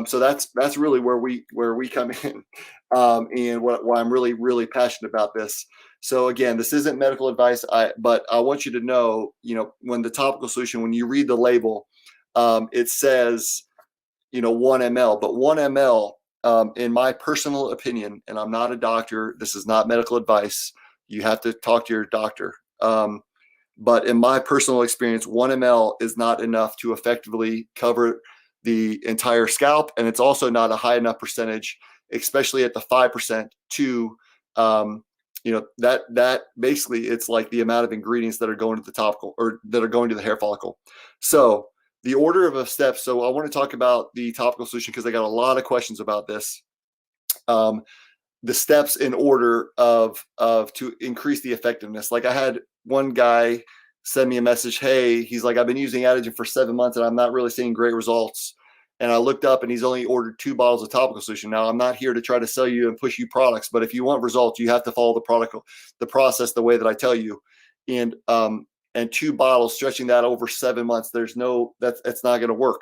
So that's really where we come in, and why I'm really passionate about this. So again, this isn't medical advice, but I want you to know, when the topical solution, when you read the label, it says 1 ml, but 1 ml, in my personal opinion, and I'm not a doctor, this is not medical advice. You have to talk to your doctor. But in my personal experience, 1 ml is not enough to effectively cover the entire scalp, and it's also not a high enough percentage, especially at the 5%, to that basically, it's like the amount of ingredients that are going to the topical, or that are going to the hair follicle. So the order of steps. So I want to talk about the topical solution because I got a lot of questions about this. The steps in order of to increase the effectiveness. Like I had one guy send me a message. Hey, he's like, I've been using Adegen for 7 months and I'm not really seeing great results. And I looked up and he's only ordered 2 bottles of topical solution. Now, I'm not here to try to sell you and push you products, but if you want results, you have to follow the process the way that I tell you. And 2 bottles, stretching that over 7 months, that's not going to work.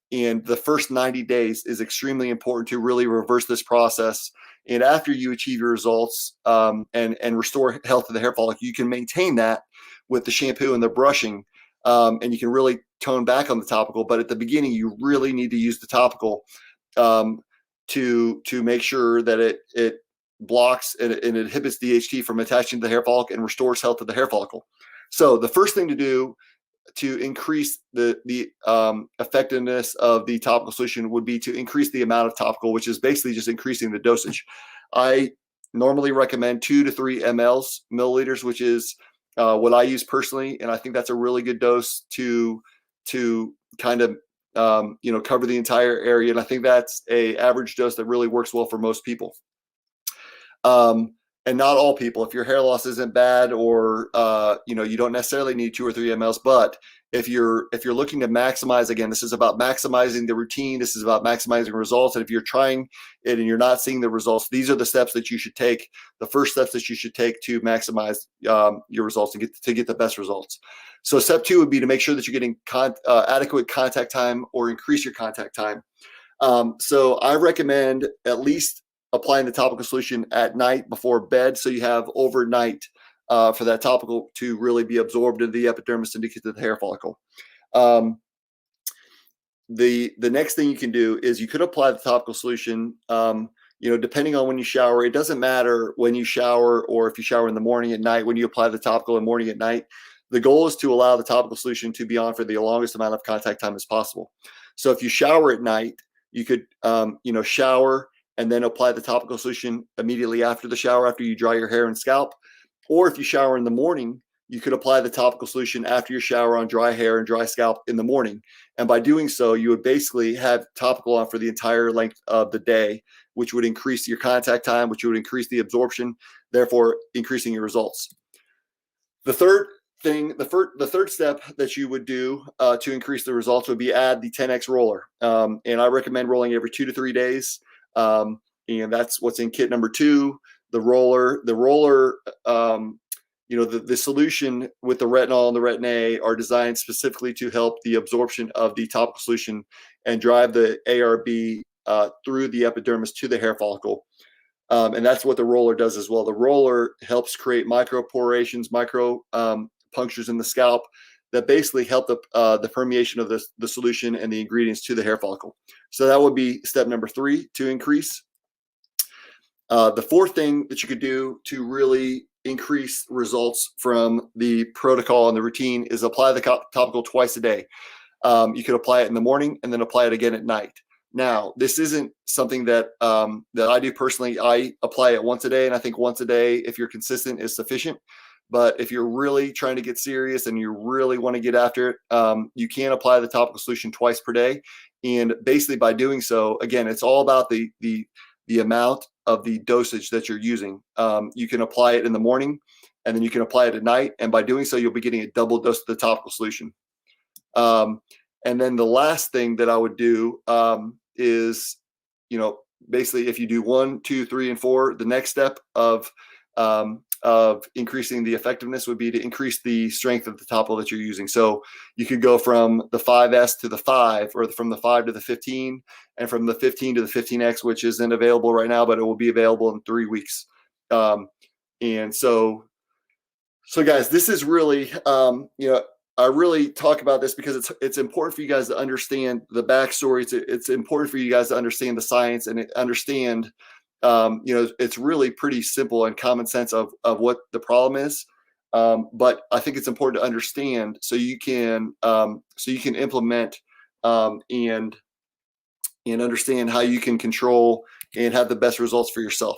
And the first 90 days is extremely important to really reverse this process. And after you achieve your results, and restore health of the hair follicle, you can maintain that with the shampoo and the brushing, and you can really tone back on the topical. But at the beginning, you really need to use the topical to make sure that it blocks and it inhibits DHT from attaching to the hair follicle and restores health of the hair follicle. So the first thing to do to increase the effectiveness of the topical solution would be to increase the amount of topical, which is basically just increasing the dosage. I normally recommend 2 to 3 milliliters, which is what I use personally, and I think that's a really good dose to kind of cover the entire area. And I think that's a average dose that really works well for most people. And not all people. If your hair loss isn't bad, or you don't necessarily need 2 or 3 mLs. But if you're looking to maximize, again, this is about maximizing the routine. This is about maximizing results. And if you're trying it and you're not seeing the results, these are the steps that you should take. The first steps that you should take to maximize your results and get the best results. So step 2 would be to make sure that you're getting adequate contact time, or increase your contact time. So I recommend at least applying the topical solution at night before bed, so you have overnight for that topical to really be absorbed into the epidermis and to get to the hair follicle. The next thing you can do is you could apply the topical solution, depending on when you shower. It doesn't matter when you shower, or if you shower in the morning, at night, when you apply the topical, in morning, at night. The goal is to allow the topical solution to be on for the longest amount of contact time as possible. So if you shower at night, you could shower and then apply the topical solution immediately after the shower, after you dry your hair and scalp. Or if you shower in the morning, you could apply the topical solution after your shower on dry hair and dry scalp in the morning. And by doing so, you would basically have topical on for the entire length of the day, which would increase your contact time, which would increase the absorption, therefore increasing your results. The third step that you would do to increase the results would be add the 10x roller. And I recommend rolling every 2 to 3 days. And that's what's in kit number 2. The roller, the solution with the retinol and the retin A are designed specifically to help the absorption of the topical solution and drive the ARB through the epidermis to the hair follicle. And that's what the roller does as well. The roller helps create microporations, micro punctures in the scalp that basically help the permeation of the solution and the ingredients to the hair follicle. So that would be step number 3 to increase. The fourth thing that you could do to really increase results from the protocol and the routine is apply the topical twice a day. You could apply it in the morning and then apply it again at night. Now, this isn't something that I do personally. I apply it once a day, and I think once a day, if you're consistent, is sufficient. But if you're really trying to get serious and you really want to get after it, you can apply the topical solution twice per day. And basically, by doing so, again, it's all about the amount of the dosage that you're using. You can apply it in the morning, and then you can apply it at night. And by doing so, you'll be getting a double dose of the topical solution. And then the last thing that I would do is, basically if you do 1, 2, 3, and 4, the next step of of increasing the effectiveness would be to increase the strength of the topical that you're using. So you could go from the 5S to the 5, or from the 5 to the 15, and from the 15 to the 15X, which isn't available right now, but it will be available in 3 weeks. And so guys, this is really, I really talk about this because it's important for you guys to understand the backstory. It's important for you guys to understand the science and understand, it's really pretty simple and common sense of what the problem is. But I think it's important to understand so you can implement and understand how you can control and have the best results for yourself.